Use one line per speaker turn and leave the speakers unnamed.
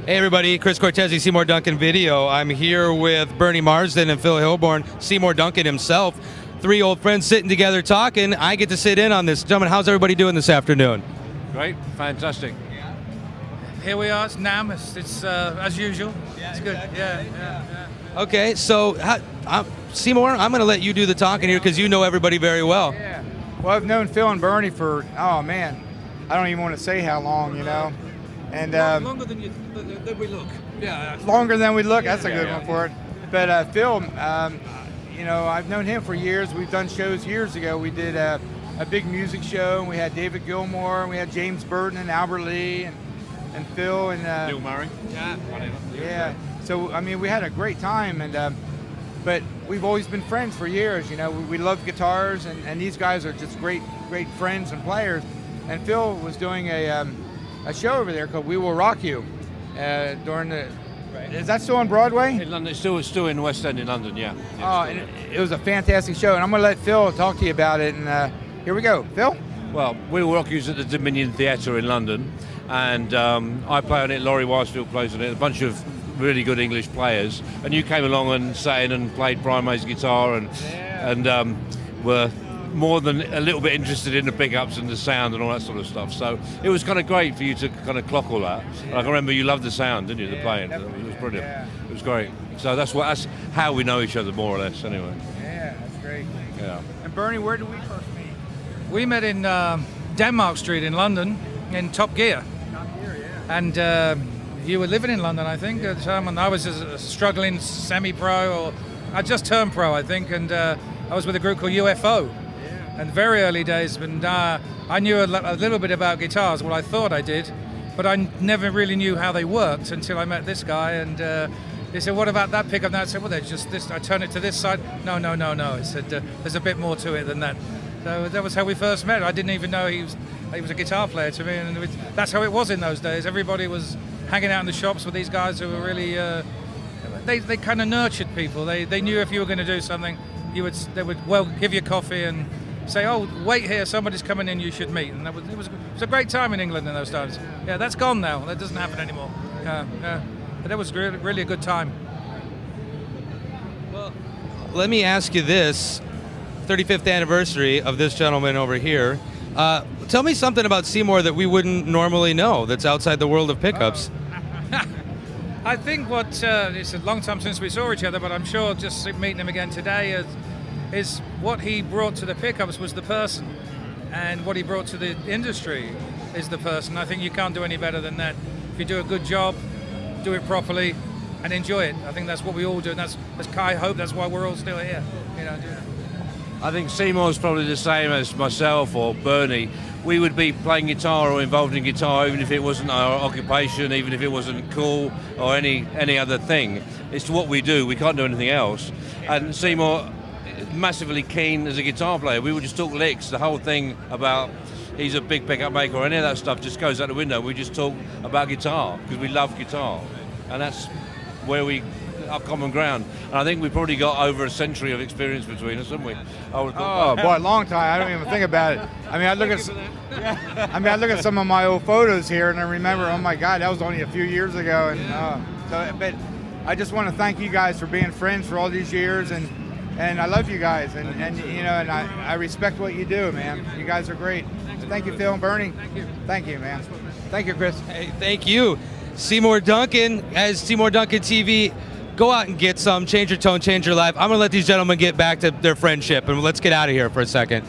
Hey everybody, Chris Cortese, Seymour Duncan Video. I'm here with Bernie Marsden and Phil Hilborne, Seymour Duncan himself. Three old friends sitting together talking. I get to sit in on this. Gentlemen, how's everybody doing this afternoon?
Great, fantastic.
Here we are, it's NAMM, it's as usual. Yeah, it's good, exactly. Yeah.
Okay, so Seymour, I'm going to let you do the talking here because you know everybody very well.
Yeah, well I've known Phil and Bernie for, oh man, I don't even want to say how long, you know. And
longer than we look. Yeah.
Longer than we look. That's a good one for it. But Phil, you know, I've known him for years. We've done shows years ago. We did a big music show, and we had David Gilmour, and we had James Burton and Albert Lee, and Phil and
Bill Murray.
Yeah. So I mean, we had a great time, and but we've always been friends for years. You know, we love guitars, and these guys are just great friends and players. And Phil was doing a show over there called "We Will Rock You" during the. Right. Is that still on Broadway?
In London, it's still in the West End in London. Yeah.
Oh, and it was a fantastic show, and I'm going to let Phil talk to you about it. And here we go, Phil.
Well, We Will Rock You's at the Dominion Theatre in London, and I play on it. Laurie Wisefield plays on it. A bunch of really good English players, and you came along and sat in and played Brian May's guitar, and were more than a little bit interested in the pickups and the sound and all that sort of stuff. So it was kind of great for you to kind of clock all that. Yeah. I can remember you loved the sound, didn't you? The playing. It was brilliant. Yeah. It was great. So that's how we know each other more or less, anyway.
Yeah, that's great.
Yeah.
And Bernie, where did we first meet?
We met in Denmark Street in London in Top Gear.
Top Gear, yeah.
And you were living in London, I think, at the time, and I was a struggling semi-pro, or I just turned pro, I think, and I was with a group called UFO. And very early days, and I knew a little bit about guitars. Well, I thought I did, but I never really knew how they worked until I met this guy. And he said, "What about that pickup?" And I said, "Well, there's just this." I turn it to this side. No. He said, "There's a bit more to it than that." So that was how we first met. I didn't even know he was a guitar player to me, and that's how it was in those days. Everybody was hanging out in the shops with these guys who were really. They kind of nurtured people. They knew if you were going to do something, they would give you coffee and say, "Oh, wait here, somebody's coming in, you should meet." And it was a great time in England in those times. Yeah, that's gone now. That doesn't happen anymore. But that was really a good time.
Well, let me ask you this: 35th anniversary of this gentleman over here. Tell me something about Seymour that we wouldn't normally know. That's outside the world of pickups.
I think it's a long time since we saw each other, but I'm sure just meeting him again today is what he brought to the pickups was the person, and what he brought to the industry is the person. I think you can't do any better than that. If you do a good job, do it properly, and enjoy it. I think that's what we all do, and I hope that's why we're all still here. You know.
I think Seymour's probably the same as myself or Bernie. We would be playing guitar or involved in guitar even if it wasn't our occupation, even if it wasn't cool or any other thing. It's what we do. We can't do anything else. And Seymour, massively keen as a guitar player. We would just talk licks. The whole thing about he's a big pickup maker or any of that stuff just goes out the window. We just talk about guitar because we love guitar, and that's where our common ground. And I think we've probably got over a century of experience between us, haven't we?
Oh boy, a long time. I don't even think about it. I mean, I look at some of my old photos here, and I remember, oh my God, that was only a few years ago. And but I just want to thank you guys for being friends for all these years, and I love you guys, and you know, and I respect what you do, man. You guys are great. Thank you, Phil and Bernie. Thank you, man. Thank you, Chris.
Hey, thank you. Seymour Duncan, as Seymour Duncan TV, go out and get some, change your tone, change your life. I'm going to let these gentlemen get back to their friendship, and let's get out of here for a second.